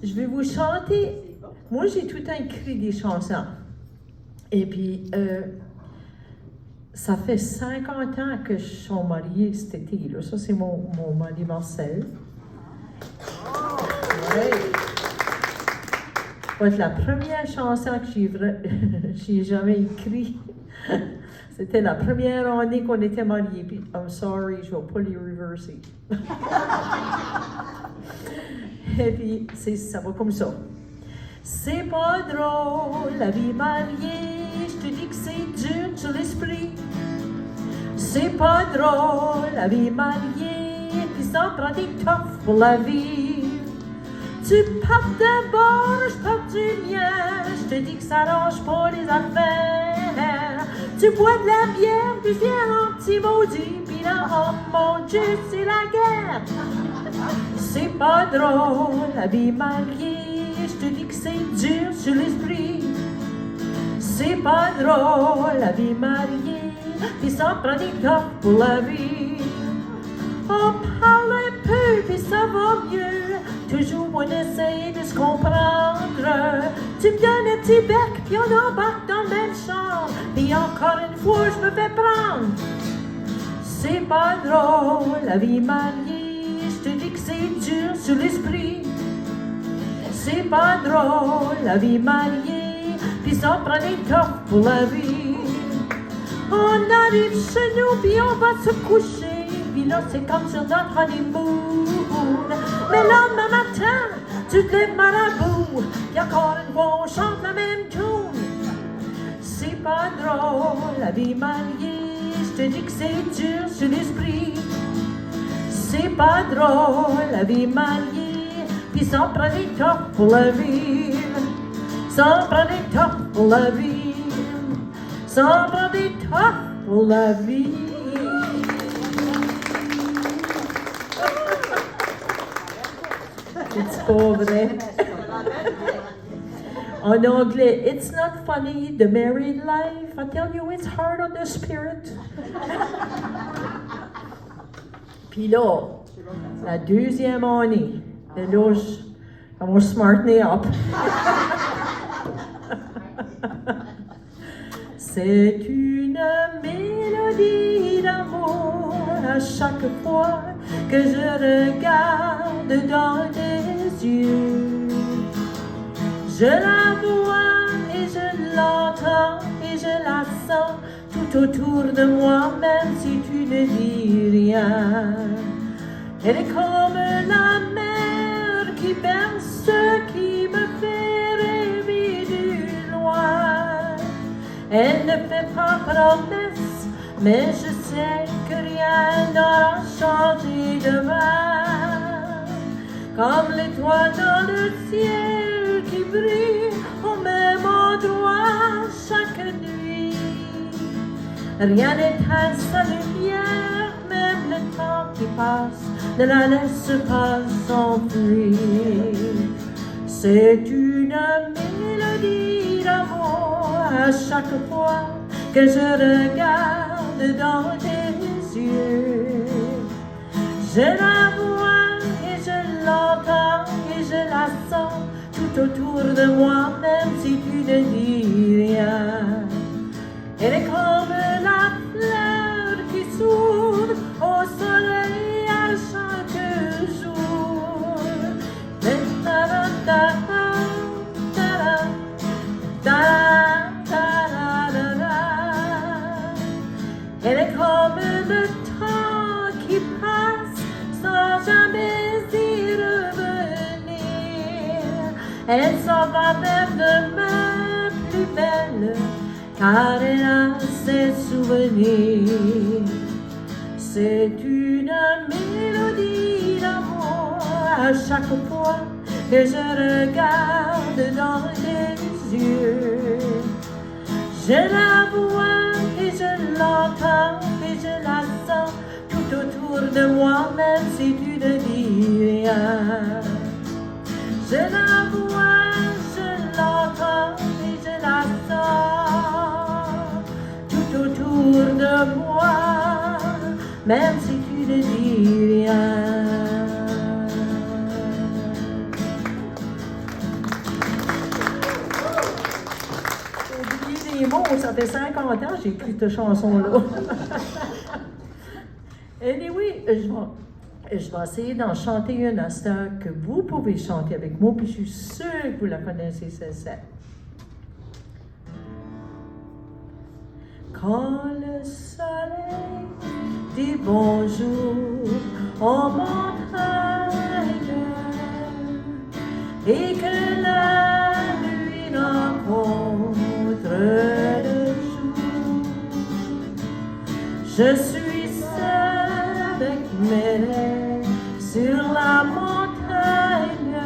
Je vais vous chanter. Moi, j'ai tout le temps écrit des chansons. Et puis, ça fait 50 ans que je suis mariée cet été. Là. Ça, c'est mon anniversaire. Ouais. Ça va être la première chanson que j'ai jamais écrite. C'était la première année qu'on était mariés. Puis, I'm sorry, je ne vais pas les reverser. Et puis, ça va comme ça. C'est pas drôle, la vie mariée, je te dis que c'est dur sur l'esprit. C'est pas drôle, la vie mariée, puis ça prend des toughs pour la vie. Tu partes d'un bord, je parte du mien, je te dis que ça arrange pas les affaires. Tu bois de la bière, puis viens en petit maudit, puis là, oh mon Dieu, c'est la guerre. C'est pas drôle, la vie mariée, je te dis que c'est dur sur l'esprit. C'est pas drôle, la vie mariée, puis ça prend des temps pour la vie. On parle un peu, puis ça va mieux, toujours on essaie de se comprendre. Tu me donnes un petit bec, puis on embarque dans le même champ, puis encore une fois, je me fais prendre. C'est pas drôle, la vie mariée, je te dis que c'est dur sur l'esprit. C'est pas drôle, la vie mariée, puis ça prend des temps pour la vie. On arrive chez nous, puis on va se coucher, puis là c'est comme sur notre honeymoon. Mais le lendemain matin, tu te lèves marabout, puis encore une fois on chante la même tune. C'est pas drôle, la vie mariée, je te dis que c'est dur sur l'esprit. C'est pas drôle, la vie mariée, puis ça prend des temps pour la vie. Ça prend des temps pour la vie. Ça prend des temps pour la vie. C'est pas vrai. En anglais, it's not funny, the married life. I tell you, it's hard on the spirit. Puis là, la deuxième année, et là, on va smarten up. C'est une mélodie d'amour à chaque fois que je regarde dans tes yeux. Je la vois et je l'entends et je la sens tout autour de moi, même si tu ne dis rien. Elle est comme la mer qui berce, qui me fait rêver du loin. Elle ne fait pas promesse, mais je sais que rien n'aura changé demain. Comme l'étoile dans le ciel qui brille au même endroit chaque nuit. Rien n'éteint sa lumière, même le temps qui passe ne la laisse pas s'enfuir. C'est une mélodie d'amour à chaque fois que je regarde dans tes yeux. Je la vois et je l'entends et je la sens tout autour de moi, même si tu ne dis rien. Elle est comme la fleur qui s'ouvre au soleil à chaque jour. Elle est comme le temps qui passe sans jamais y revenir. Elle s'en va vers demain plus belle, car elle a ses souvenirs. C'est une mélodie d'amour à chaque fois que je regarde dans tes yeux. Je la vois et je l'entends et je la sens tout autour de moi, même si tu ne dis rien. Je la vois, je l'entends et je la sens tout autour de moi, même si tu ne dis rien. ça fait 50 ans que j'ai écrit cette chanson-là. Anyway, je vais essayer d'en chanter une à cette heure que vous pouvez chanter avec moi, puis je suis sûre que vous la connaissez, celle-ci. Quand le soleil dit bonjour en montagne et que la nuit rencontre le jour, je suis seule avec mes rêves sur la montagne,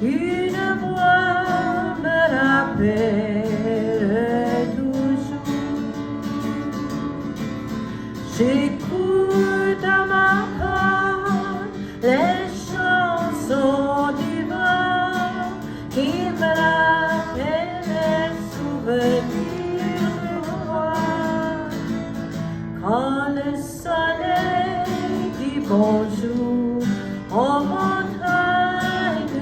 une voix me rappelle toujours. J'écoute à ma part les chansons du vent qui me rappellent les souvenirs de moi. Quand le soleil dit bonjour en montagne,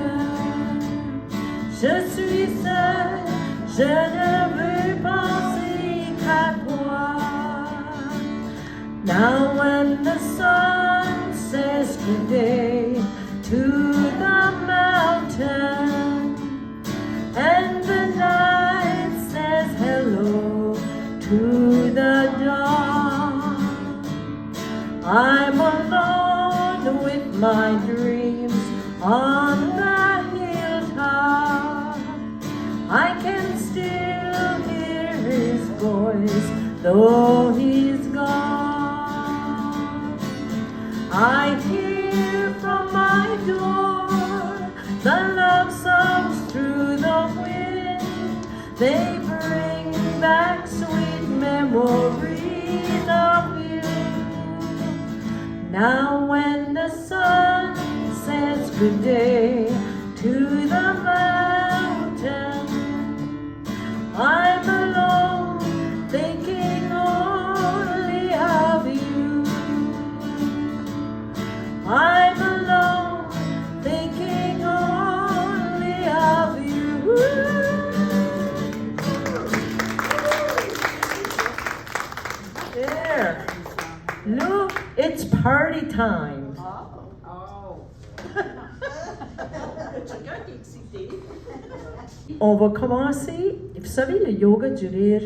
je suis seule, je ne veux penser qu'à toi. Now when the sun says good day to the mountain and the night says hello to the dawn, I'm alone with my dreams on the hilltop. I can still hear his voice though he's gone. I hear from my door the love songs through the wind. They bring back sweet memories of you. Now when the sun says good day to the mountain, I'm alone thinking only of you. I'm alone thinking only of you. There. Look, it's party time. Oh. Quelqu'un qui est excité. On va commencer. Vous savez, le yoga du rire,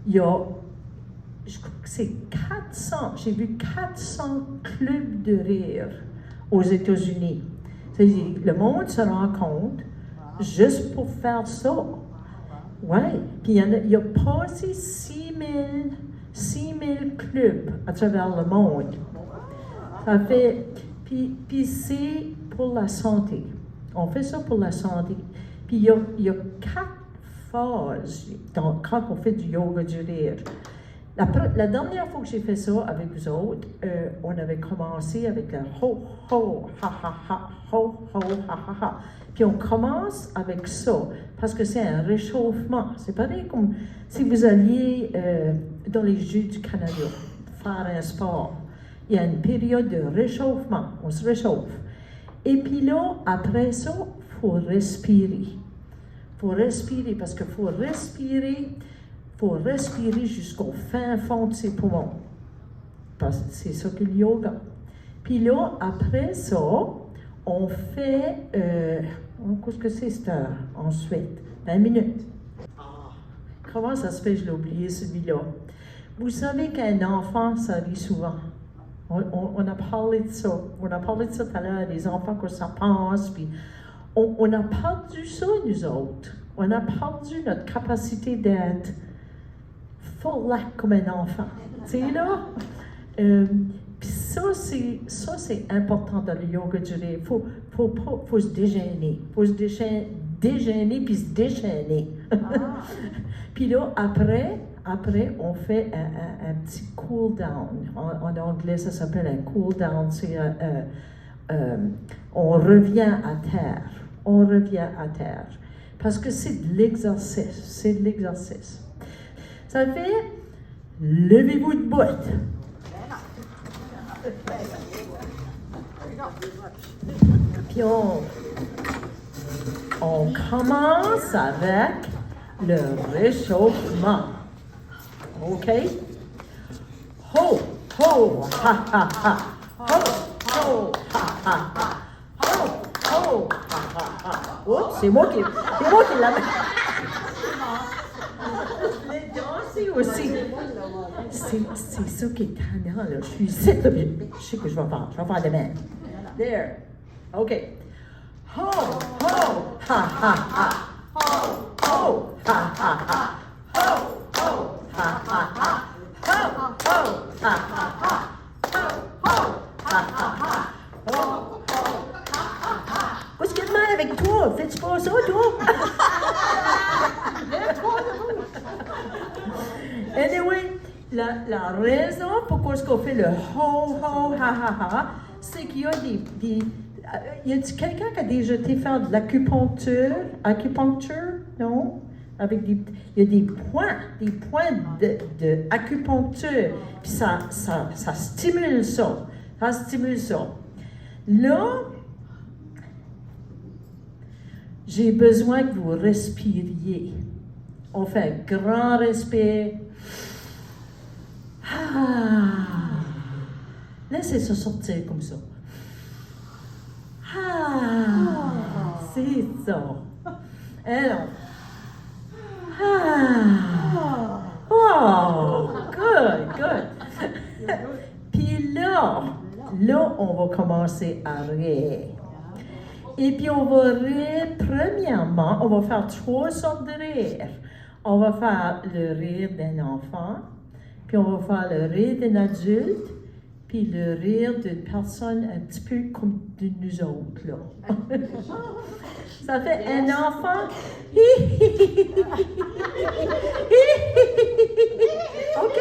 il y a, je crois que c'est 400, j'ai vu 400 clubs de rire aux États-Unis. C'est-à-dire, le monde se rencontre juste pour faire ça. Oui, puis il y a passé 6000 clubs à travers le monde. Ça fait, puis c'est pour la santé. On fait ça pour la santé. Puis il y a 4 phases quand on fait du yoga du rire. La dernière fois que j'ai fait ça avec vous autres, on avait commencé avec le ho, ho, ha, ha, ha, ho, ho, ha, ha, ha. Puis on commence avec ça, parce que c'est un réchauffement. C'est pareil comme si vous alliez dans les Jeux du Canada faire un sport. Il y a une période de réchauffement, on se réchauffe. Et puis là, après ça, il faut respirer. Il faut respirer, parce qu'il faut respirer jusqu'au fin fond de ses poumons. Parce que c'est ça que le yoga. Puis là, après ça, on fait, qu'est-ce que c'est cette heure? Ensuite, 20 minutes. Comment ça se fait, je l'ai oublié celui-là. Vous savez qu'un enfant, ça arrive souvent. On a parlé de ça. On a parlé de ça tout à l'heure, les enfants que ça pense, puis on a perdu ça, nous autres. On a perdu notre capacité d'être follac comme un enfant. Tu sais, là? Puis ça, c'est important dans le yoga du rire. Faut se dégainer. Faut se dégainer puis se déchaîner. Puis là, après, on fait un petit cool down. En anglais, ça s'appelle un cool down. C'est on revient à terre. On revient à terre. Parce que c'est de l'exercice. C'est de l'exercice. Ça fait, levez-vous de bout. Puis on commence avec le réchauffement. OK? Ho, ho, ha, ha, ha. Ho, ho, ha, ha, ha. Ho, ho, ha, ha, ha. Oups, c'est moi qui l'avais. Les danser aussi. C'est ça qui est tannant, là. Je suis ici, là, mais je sais que je vais faire de même. There. OK. Ho, ho, ha, ha, ha. Ho, ho, ha, ha, ha. Ho, ho, ha, ha, ha. Ho, ho, ha, ha, ha. Ho, ho, ha, ha, ha. Ho, ho, ha, ha, ha. Qu'est-ce qu'il y a de mal avec toi? Fais-tu pas ça, toi? Anyway, la raison pourquoi est-ce qu'on fait le ho, ho, ha, ha, ha, c'est qu'il y a y a-t-il quelqu'un qui a déjà été faire de l'acupuncture? Acupuncture? Non? Il y a des points de acupuncture. Puis ça stimule ça. Ça stimule ça. Là, j'ai besoin que vous respiriez. On fait un grand respire. Laissez ça sortir comme ça. C'est ça. Alors. Oh, good. Puis là, on va commencer à rire. Et puis on va rire, premièrement, on va faire 3 sortes de rires. On va faire le rire d'un enfant, puis on va faire le rire d'un adulte, puis le rire d'une personne un petit peu comme de nous autres, là. Ça fait un enfant. OK?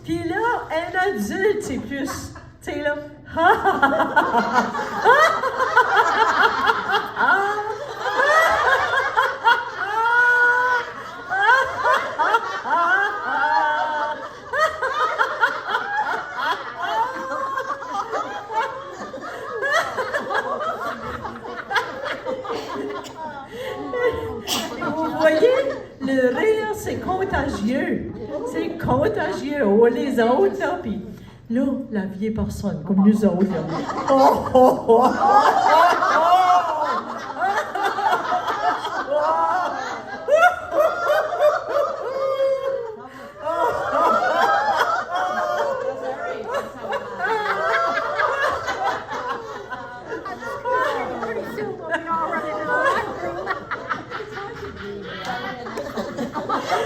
Puis là, un adulte, c'est plus, tu sais là, vous voyez, le rire, c'est contagieux. C'est contagieux. Oh, les autres, là, puis là, la vieille personne, comme nous autres, là. Oh, oh, oh, oh,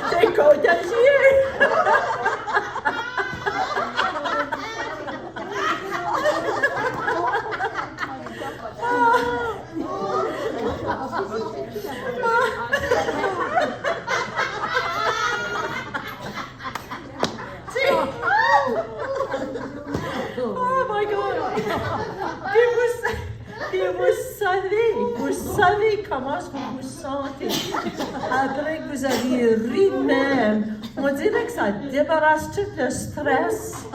c'est contagieux. Oh my God! Et vous savez comment est-ce que vous vous sentez après que vous avez ri de même. On dirait que ça débarrasse tout le stress,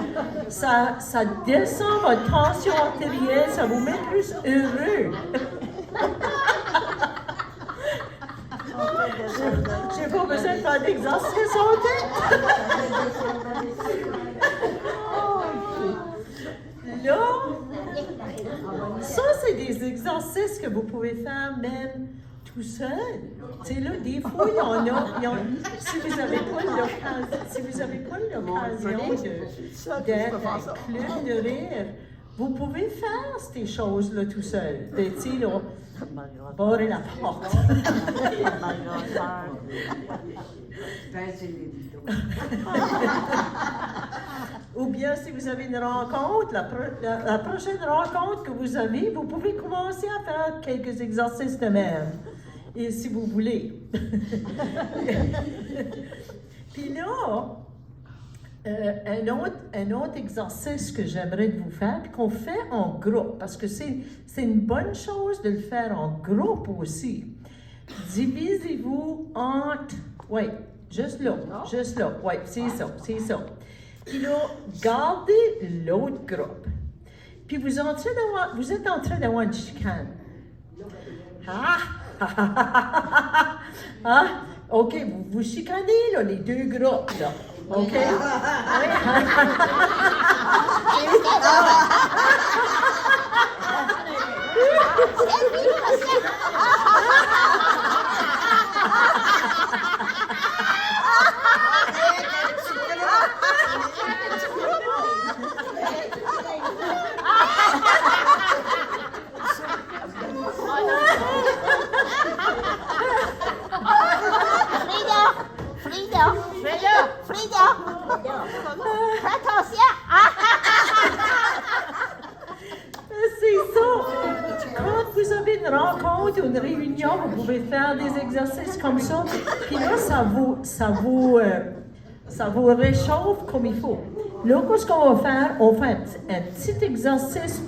ça descend votre tension artérielle, ça vous met plus heureux. J'ai pas besoin de faire d'exercice en tête. Là, ça, c'est des exercices que vous pouvez faire même tout seul. Tu sais, là, des fois, il y en a, si vous n'avez pas l'occasion d'être un club de rire, vous pouvez faire ces choses-là tout seul. Tu sais, là, barrer la porte. Ou bien si vous avez une rencontre, la prochaine rencontre que vous avez, vous pouvez commencer à faire quelques exercices de même. Et si vous voulez. Puis là, Un autre exercice que j'aimerais vous faire, puis qu'on fait en groupe, parce que c'est une bonne chose de le faire en groupe aussi. Divisez-vous entre, oui, juste là, oui, c'est ça. Puis là, gardez l'autre groupe. Puis vous êtes en train d'avoir une chicane. OK, vous chicanez, là, les deux groupes, là. OK? C'est ça. Quand vous avez une rencontre ou une réunion, vous pouvez faire des exercices comme ça. Puis là, ça vous réchauffe comme il faut. Là, qu'est-ce qu'on va faire? On fait un petit exercice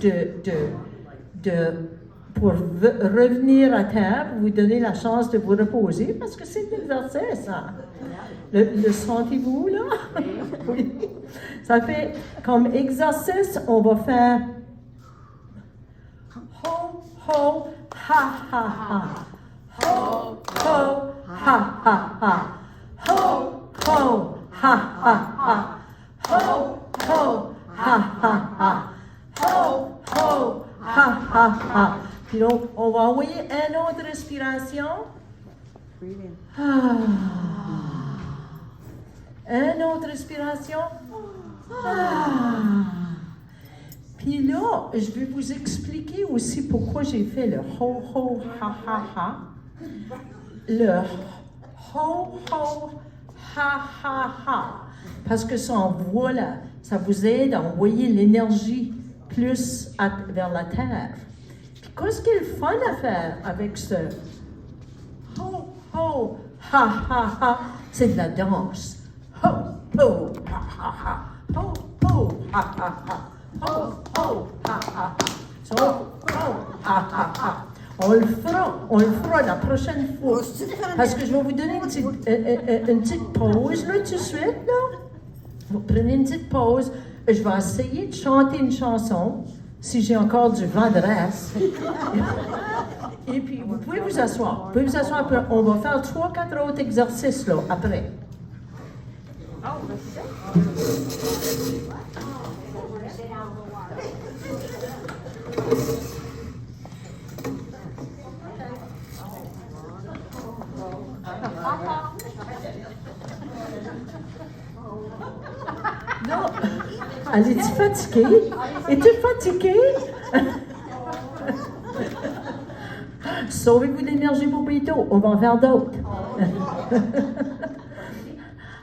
pour revenir à terre, pour vous donner la chance de vous reposer, parce que c'est un exercice. Hein? Le sentez-vous, là? Oui. Ça fait comme exercice, on va faire ho, ho, ha, ha, ha. Ho, ho, ha, ha, ha. Ho, ho, ha, ha, ha. Ho, ho, ha, ha, ha. Ho, ho, ha, ha, ha. Puis donc, on va envoyer une autre respiration. Une autre respiration. Puis là, je vais vous expliquer aussi pourquoi j'ai fait le ho, ho, ha, ha, ha. Le ho, ho, ha, ha, ha. Parce que ça envoie ça vous aide à envoyer l'énergie plus vers la terre. Puis qu'est-ce qui est le fun à faire avec ce ho, ho, ha, ha, ha? C'est de la danse. Ho, ho, ha, ha, ha. Ho, ho, ha, ha, ha. Ho, ho, ha, ha, ha. So, ho, ha, ha, ha. On le fera la prochaine fois. Parce que je vais vous donner une petite pause, là, tout de suite, là. Vous prenez une petite pause. Je vais essayer de chanter une chanson, si j'ai encore du vent de reste. Et puis, vous pouvez vous asseoir. On va faire 3-4 autres exercices, là, après. Non. Elle est-tu fatiguée? Es-tu fatiguée? Sauvez-vous d'énergie pour bientôt. On va en faire d'autres.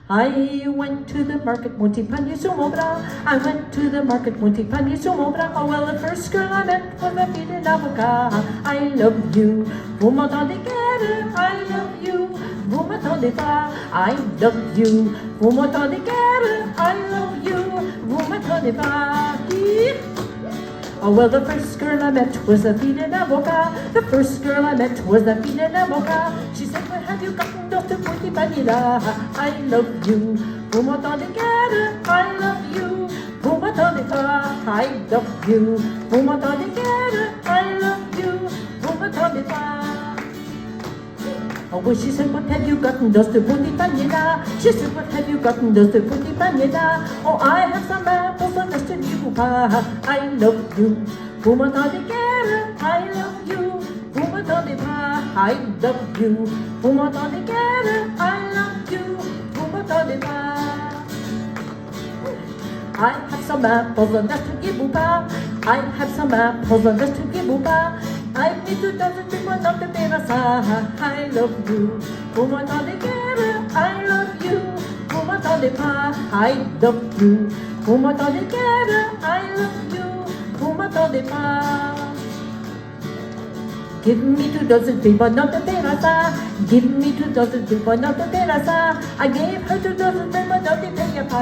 I went to the market, monte panier sur mon bras. I went to the market, monte panier sur mon bras. Oh well, the first girl I met was ma fille d'avocat. I love you. Vous m'entendez, guerre? I love you. Vous m'entendez pas? I love you. Vous m'entendez, guerre? I love you. Vous m'entendez pas? Oh well, the first girl I met was a fille d'avocat. The first girl I met was a fille d'avocat. She said, where have you gotten off the pointy vanilla? I love you. Vous m'entendez, guerre? I love you. Vous m'entendez pas? I love you. Vous m'entendez, guerre? I love you. Vous m'entendez pas? Oh, well, she said, what have you gotten, does the booty panina? She said, what have you gotten, does the booty panina? Oh, I have some apples, the rest of you, I love you. Vous m'entendez, guerre? I love you. Vous m'entendez pas? I love you. Vous m'entendez, guerre? I love you. Vous m'entendez pas? I have some apples, the rest of you, I have some apples, the rest of you, I need to dance with people of the Terasa. I love you. Vous m'entendez, guerre? I love you. Vous m'entendez pas? I love you. Vous m'entendez, guerre? I love you. Vous m'entendez pas? Give me 2 dozen people, not the terasa. Give me 2 dozen people, not the terasa. I gave her 2 dozen people, not the terasa.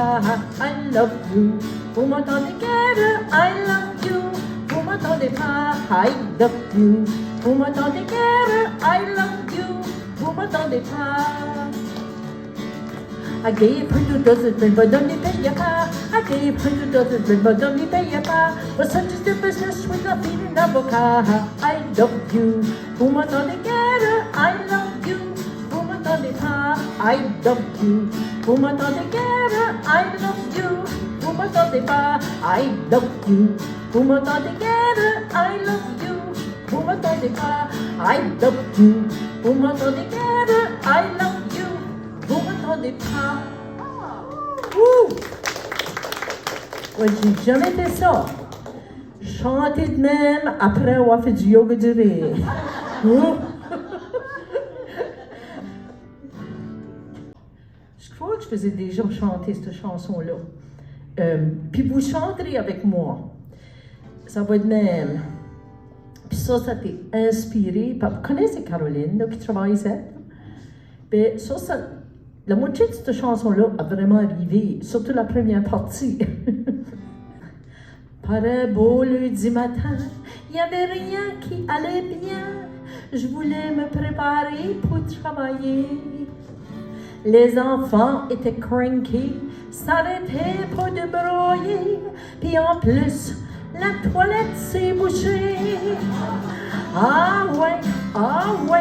I love you. Vous m'entendez, Kara? I love you. Vous m'entendez pas? I love you. Vous m'entendez, Kara? I love you. Vous m'entendez pas? I gave her 2 dozen people, don't you pay pas? I gave her 2 dozen people, don't you pay pas? But such is the business with the feeling avocat. I love you. Vous m'entendez, Kara? I love you. Vous m'entendez pas? I love you. Vous m'entendez, Kara? I love you. Vous m'entendez pas? I love you. Vous m'entendez, Kara? I love you. Vous m'entendez pas? I love you. Vous m'entendez, Kara? I love you. Vous m'entendez pas? Ouh! Ouais, j'ai jamais fait ça. Chanter de même après avoir fait du yoga du rire. Ouh! Je crois que je faisais déjà chanter cette chanson-là. Puis vous chanterez avec moi. Ça va être de même. Puis ça t'est inspiré. Vous connaissez Caroline, là, qui travaille ici? Puis ça, la moitié de cette chanson-là a vraiment arrivé, surtout la première partie. Par un beau lundi matin, il n'y avait rien qui allait bien. Je voulais me préparer pour travailler. Les enfants étaient cranky, s'arrêtaient pas de broyer. Puis en plus, la toilette s'est bouchée. Ah ouais,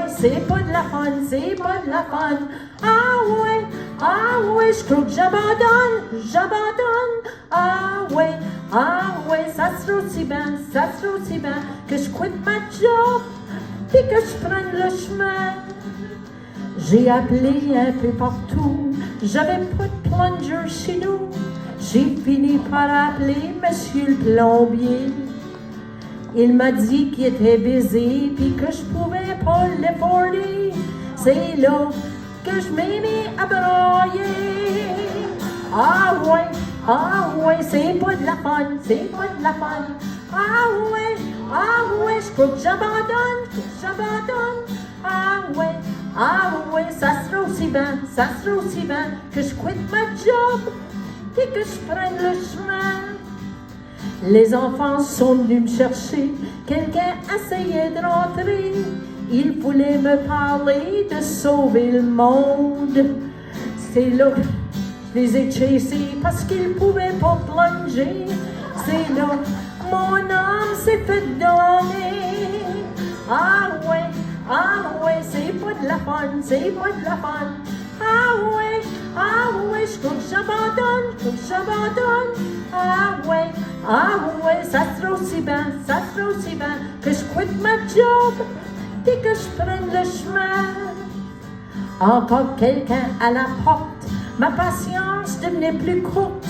c'est pas de la fun, c'est pas de la fun. Ah ouais, je crois que j'abandonne. Ah ouais, ça sera aussi bien que je quitte ma job et que je prenne le chemin. J'ai appelé un peu partout, j'avais pas de plunger chez nous. J'ai fini par appeler monsieur le plombier. Il m'a dit qu'il était baisé puis que je pouvais pas l'efforder. C'est là que je m'ai mis à broyer. Ah ouais, c'est pas de la fun, c'est pas de la fun. Ah ouais, je crois que j'abandonne. Ah ouais, ça sera aussi bien que je quitte ma job et que je prenne le chemin. Les enfants sont venus me chercher, quelqu'un essayait de rentrer. Il voulait me parler de sauver le monde. C'est là que je les ai chassés parce qu'ils pouvaient pas plonger. C'est là mon âme s'est fait donner. Ah ouais, c'est pas de la fun, Ah ouais, je crois que j'abandonne. Ah ouais, ça sera aussi bien que je quitte ma job et que je prenne le chemin. Encore quelqu'un à la porte, ma patience devenait plus courte,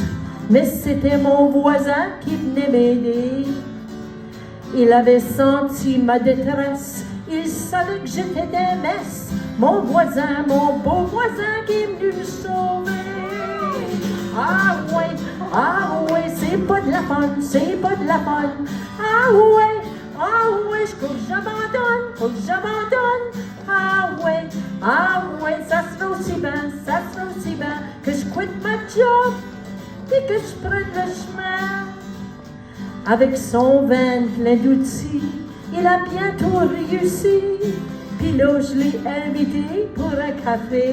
mais c'était mon voisin qui venait m'aider. Il avait senti ma détresse, il savait que j'étais des messes. Mon beau voisin qui est venu me sauver. Ah ouais, c'est pas de la fun. Ah ouais, je crois que j'abandonne. Ah ouais, ça sera aussi bien que je quitte ma job et que je prenne le chemin. Avec son vin plein d'outils, il a bientôt réussi. Puis là, je l'ai invité pour un café.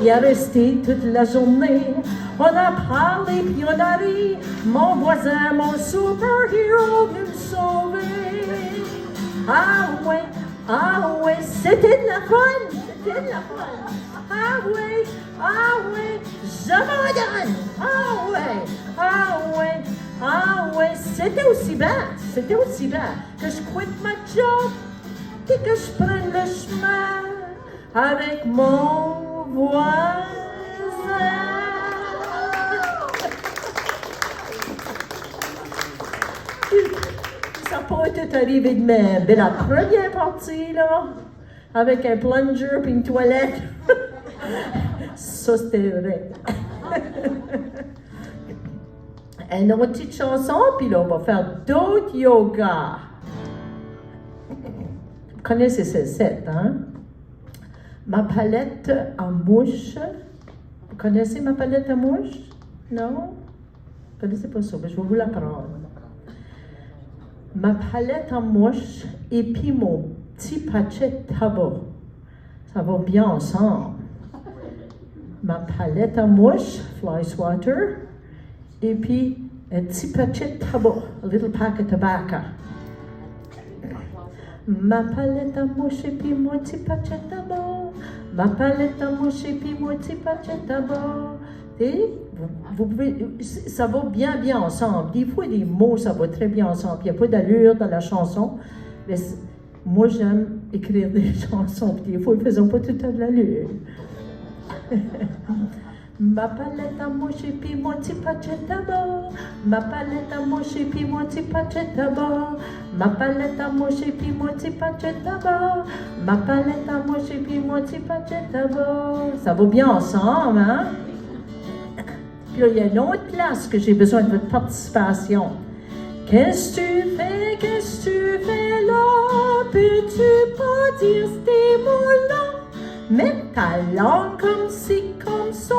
Il a resté toute la journée. On a parlé puis on a ri. Mon voisin, mon superhéros, venu me sauver. Ah ouais, c'était de la fun. Ah ouais, j'abandonne. Ah ouais, c'était aussi bien que je quitte ma job et que je prenne le chemin avec mon voisin. Ça n'a pas tout arrivé de même. Mais la première partie, là, avec un plunger puis une toilette, ça c'était vrai. Une autre petite chanson, puis là, on va faire d'autres yoga. Vous connaissez celle-ci, hein? Ma palette à mouche. Vous connaissez ma palette à mouche? Non? Vous ne connaissez pas ça, mais je vais vous l'apprendre. Ma palette à mouche et puis mon petit paquet de tabac. Ça va bien ensemble. Ma palette à mouche, fly swatter, et puis un petit paquet de tabac, a little pack of tobacco. Ma palette à mouche et puis mon petit paquet de tabac. Ma palette à mouche et puis mon petit paquet de tabac. Et ça va bien ensemble. Des fois, les mots, ça va très bien ensemble. Il n'y a pas d'allure dans la chanson. Mais moi, j'aime écrire des chansons. Puis des fois, ils ne faisaient pas tout à de l'allure. Ma palette à mouche et puis mon petit paquet de tabac. Ma palette à mouche et puis mon petit paquet de tabac. Ma palette à mouche et puis mon petit paquet de tabac. Ma palette à mouche et puis mon petit paquet de tabac. Ça va bien ensemble, hein? Puis là, il y a une autre place que j'ai besoin de votre participation. Qu'est-ce que tu fais là? Peux-tu pas dire ces mots-là? Mets ta langue comme ci, comme ça.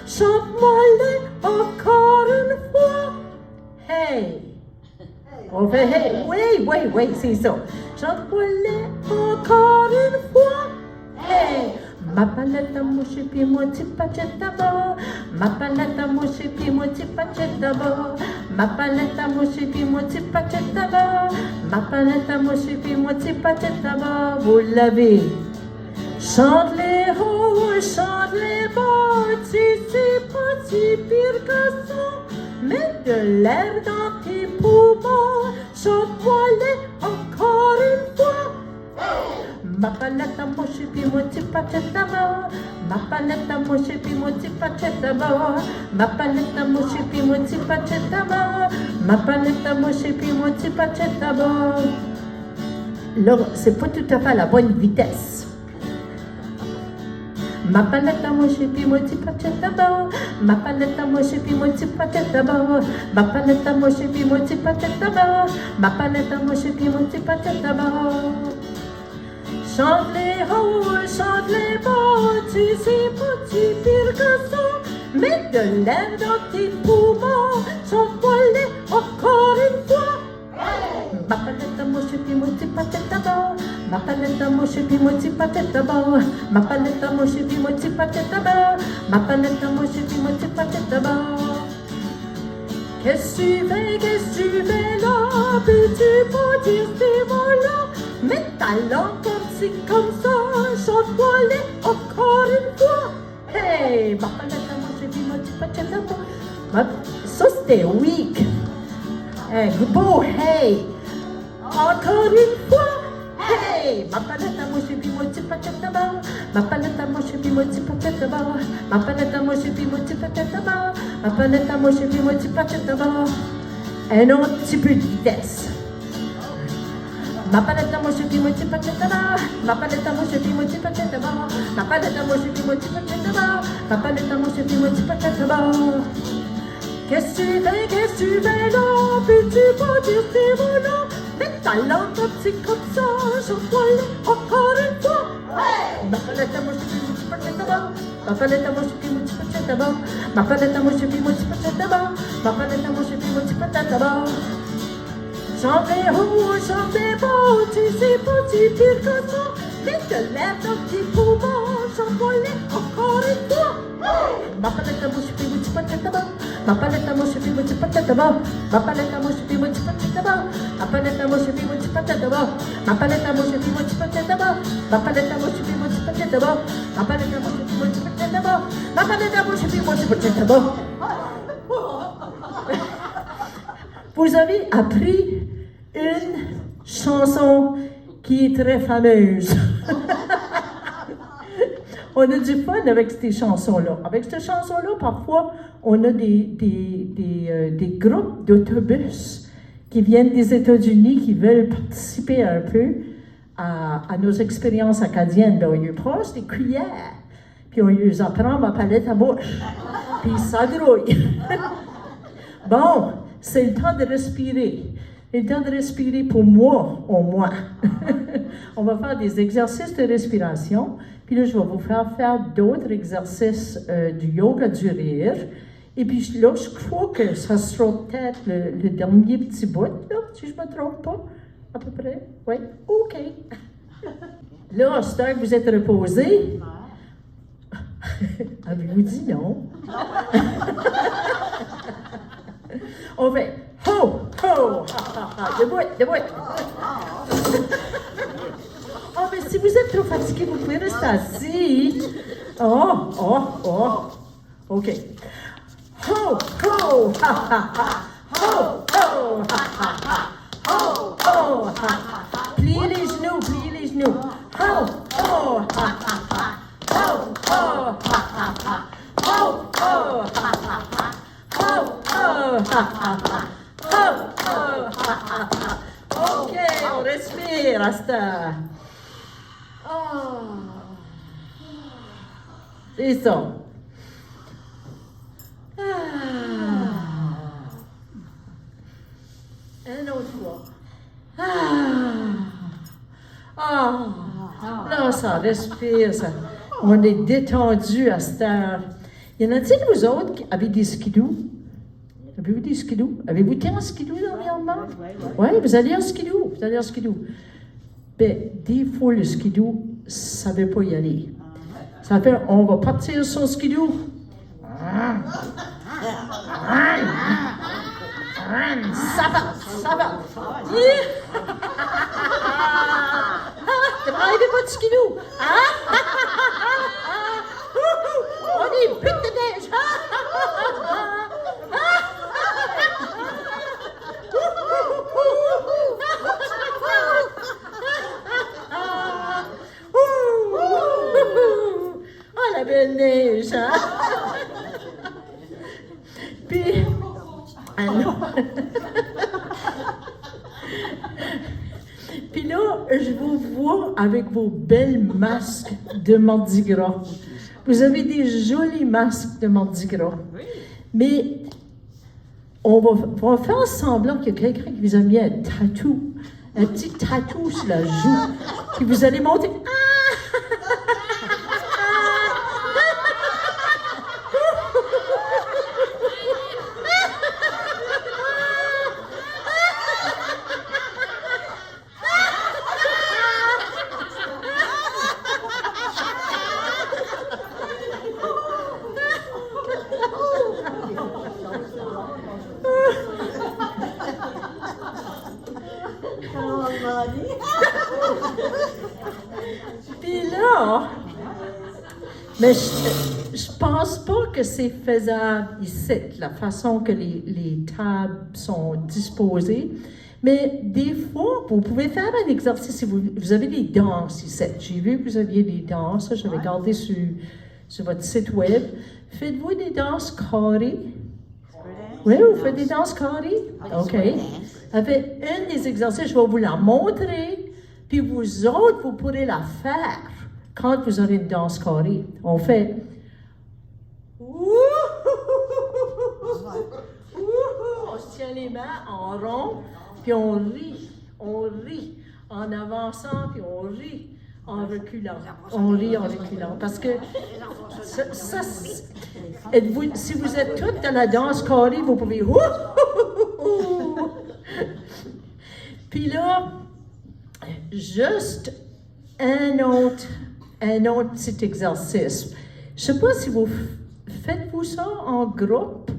Chante-moi-les encore une fois. Hey! On fait hey! Oui, c'est ça. Chante-moi-les encore une fois. Hey! Ma palette à mouche et puis mon petit paquet de tabac. Ma palette à mouche et puis mon petit paquet de tabac. Ma palette à mouche et puis mon petit paquet de tabac. Ma palette à mouche et puis mon petit paquet de tabac. Vous l'avez. Chante les hauts, chante les bas, tu sais pas si pire que ça. Mets de l'air dans tes poumons, chante-moi-les encore une fois. Ma palette à mouche et puis mon petit paquet de tabac. Ma palette à mouche et puis mon petit paquet de tabac. Ma palette à mouche et puis mon petit paquet de tabac. Ma palette à mouche et puis mon petit paquet de tabac. Là, c'est pas tout à fait à la bonne vitesse. Ma palette à mouche et puis mon petit paquet de tabac. Ma palette à mouche et puis mon petit paquet de tabac. Ma palette à mouche et puis mon petit paquet de tabac. Ma palette à mouche et puis mon petit paquet de tabac. Chante les hauts, chante les bas, tu sais pas si pire que ça. Mets de l'air dans tes poumons, chante-moi-les encore une fois. Ma palette à mouche et puis mon petit paquet de tabac. Ma palette à mouche et puis mon petit paquet de tabac. Ma palette à mouche et puis mon petit paquet de tabac. Ma palette à mouche et puis mon petit paquet de tabac. Qu'est-ce que tu fais là? Peux-tu pas dire ces mots-là? Mets ta langue comme ça, chante-moi-les encore une fois. Hey, ma palette à mouche et puis mon petit paquet de tabac. Ça c'était weak. Hey, beau hey. Encore une fois. Hey, ma palette à mouche et puis mon petit paquet de tabac. Ma palette à mouche et puis mon petit paquet de tabac. Ma palette à mouche et puis mon petit paquet de tabac. Ma palette à mouche et puis mon petit paquet de tabac. Un autre petit peu de vitesse. Ma palette à mouche et puis mon petit paquet de tabac. Ma palette à mouche et puis mon petit paquet de tabac. Ma palette à mouche et puis mon petit paquet de tabac. Ma palette à mouche et puis mon petit paquet de tabac. Qu'est-ce que tu fais là? Peux-tu pas dire ces mots-là? Mets ta langue comme ça, chante-moi-les encore une fois. Ma palette à mouche et puis mon petit paquet de tabac. Ma palette à mouche et puis mon petit paquet de tabac. Ma palette à mouche et puis mon petit paquet de tabac. Ma palette à mouche et puis mon petit paquet de tabac. Chante les hauts, chante les bas, tu sais pas si pire que ça. Mets de l'air dans tes poumons, chante-moi-les encore une fois. Ma palette à mouche et puis mon petit paquet de tabac. Ma palette à mouche et puis mon petit paquet de tabac. Ma palette à mouche et puis mon petit paquet de tabac. Ma palette à mouche et puis mon petit paquet de tabac. Ma palette à mouche et puis mon petit paquet de tabac. Ma palette à mouche et puis mon petit paquet de tabac. Ma palette à mouche et puis mon petit paquet de tabac. Ma palette à mouche et puis mon petit paquet de tabac. Vous avez appris une chanson qui est très fameuse. On a du fun avec ces chansons-là. Avec cette chanson-là, parfois, on a des groupes d'autobus qui viennent des États-Unis, qui veulent participer un peu à nos expériences acadiennes. Ben, on lui passe des cuillères, puis on lui apprend ma palette à mouche, puis ça grouille. Bon, c'est le temps de respirer. Le temps de respirer pour moi, au moins. On va faire des exercices de respiration. Puis là, je vais vous faire d'autres exercices du yoga du rire. Et puis là, je crois que ça sera peut-être le dernier petit bout, là, si je ne me trompe pas. À peu près. Oui? OK. Là, c'est que vous êtes reposés. Avez-vous dit non? On fait ho, ho, ha, ha, ha, debout. Oh, mais si vous êtes trop fatigué, vous pouvez rester assis. Oh. OK. Ho, ho, ha, ha, ha. Ho, ho, ha, ha, ha. Ho, ho, ha, ha, ha. Pliez les genoux. Ho, ho, ha, ha, ha. Ho, ho, ha, ha, ha. Ho, ho, ha, ha, ha. Ho, ho, ha, ha, ha. Ho, ho, ha, ha, ha. OK, on respire à cette heure. Oh. C'est ça. Un autre fois. Là, ça respire, ça. On est détendu à cette heure. Y en a-t-il, vous autres, qui avez des skidoo? Avez-vous des skidoo? Avez-vous été en skidoo dernièrement? Oui, vous allez en skidoo. Ben, des fois, le skidoo, ça ne veut pas y aller. Ça fait, on va partir sur le skidoo. Ça va. Drivez votre skidoo. On est but de neige. Oh, la belle neige, hein? Puis, puis là, je vous vois avec vos belles masques de Mardi Gras. Vous avez des jolis masques de Mardi Gras. Mais on va faire semblant qu'il y a quelqu'un qui vous a mis un petit tatou sur la joue, puis vous allez monter. Puis là, mais je pense pas que c'est faisable ici, la façon que les tables sont disposées. Mais des fois, vous pouvez faire un exercice si vous avez des danses ici. J'ai vu que vous aviez des danses, je vais regarder sur votre site web. Faites-vous des danses carrées? Oui, vous faites des danses carrées? OK. Avec un des exercices, je vais vous la montrer, puis vous autres, vous pourrez la faire quand vous aurez une danse carrée. On fait... On se tient les mains en rond, puis on rit en avançant, puis on rit en reculant. On rit en reculant. Parce que si vous êtes toutes dans la danse carrée, vous pouvez... Puis là, juste un autre petit exercice. Je ne sais pas si faites-vous ça en groupe?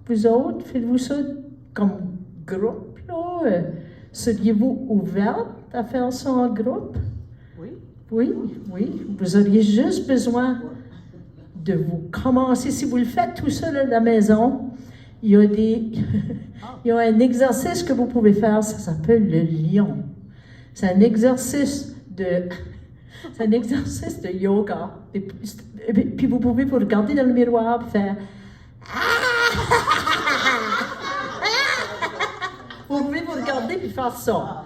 Vous autres, faites-vous ça comme groupe, là? Seriez-vous ouverte à faire ça en groupe? Oui. Vous auriez juste besoin de vous commencer. Si vous le faites tout seul à la maison, il y a un exercice que vous pouvez faire, ça s'appelle le lion. C'est un exercice de yoga. Et puis vous pouvez vous regarder dans le miroir et faire... Vous pouvez vous regarder et faire ça.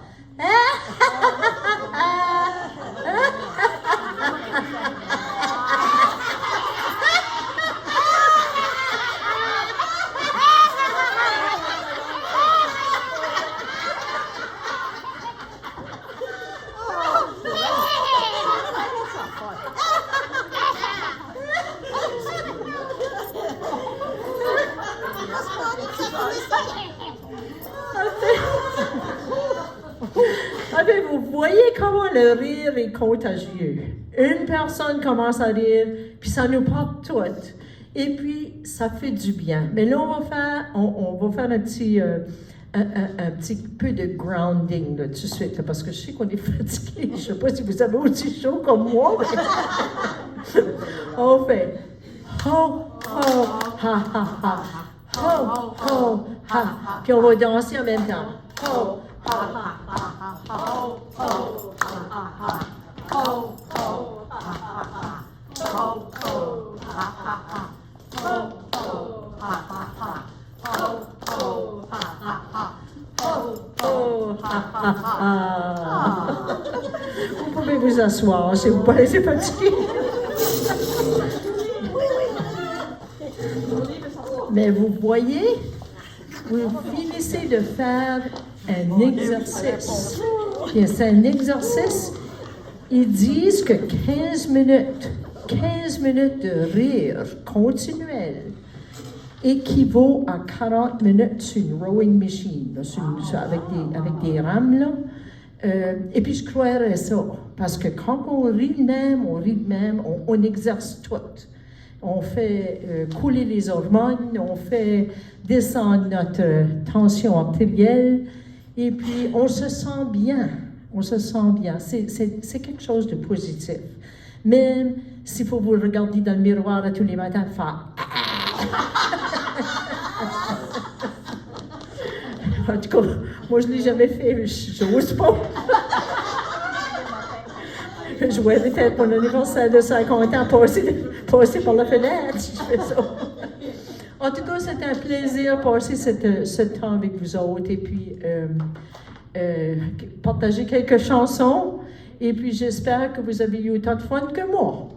mais vous voyez comment le rire est contagieux. Une personne commence à rire, puis ça nous porte toutes. Et puis, ça fait du bien. Mais là, on va faire un petit peu de grounding là, tout de suite, là, parce que je sais qu'on est fatigué. Je ne sais pas si vous avez aussi chaud comme moi. Mais... on fait ho, ho, ha, ha, ha. Ho, ho, ha. Puis on va danser en même temps. Ho, ha, ha, ha, ha. Ho, ho, ha, ha, ha. Ho, ho, ha, ha, ha. Ho, ho, ha, ha, ha. Ho, ho, ha, ha, ha. Ho, ho, ha, ha, ha. Ho, ho, ha, ha, ha. Vous pouvez vous asseoir si vous paraissez fatigué. Mais vous voyez, vous finissez de faire un exercice. Puis c'est un exercice, ils disent que 15 minutes de rire continuel équivaut à 40 minutes sur une rowing machine, là, avec des rames. Là. Et puis je croirais ça, parce que quand on rit de même, on exerce tout. On fait couler les hormones, on fait descendre notre tension artérielle, et puis on se sent bien. C'est quelque chose de positif. Même s'il faut vous regarder dans le miroir tous les matins, faire... En tout cas, moi je ne l'ai jamais fait, mais je n'ose pas. Je vois peut-être mon anniversaire de 50 ans passer par la fenêtre, si je fais ça. En tout cas, c'était un plaisir de passer ce temps avec vous autres et puis partager quelques chansons. Et puis j'espère que vous avez eu autant de fun que moi.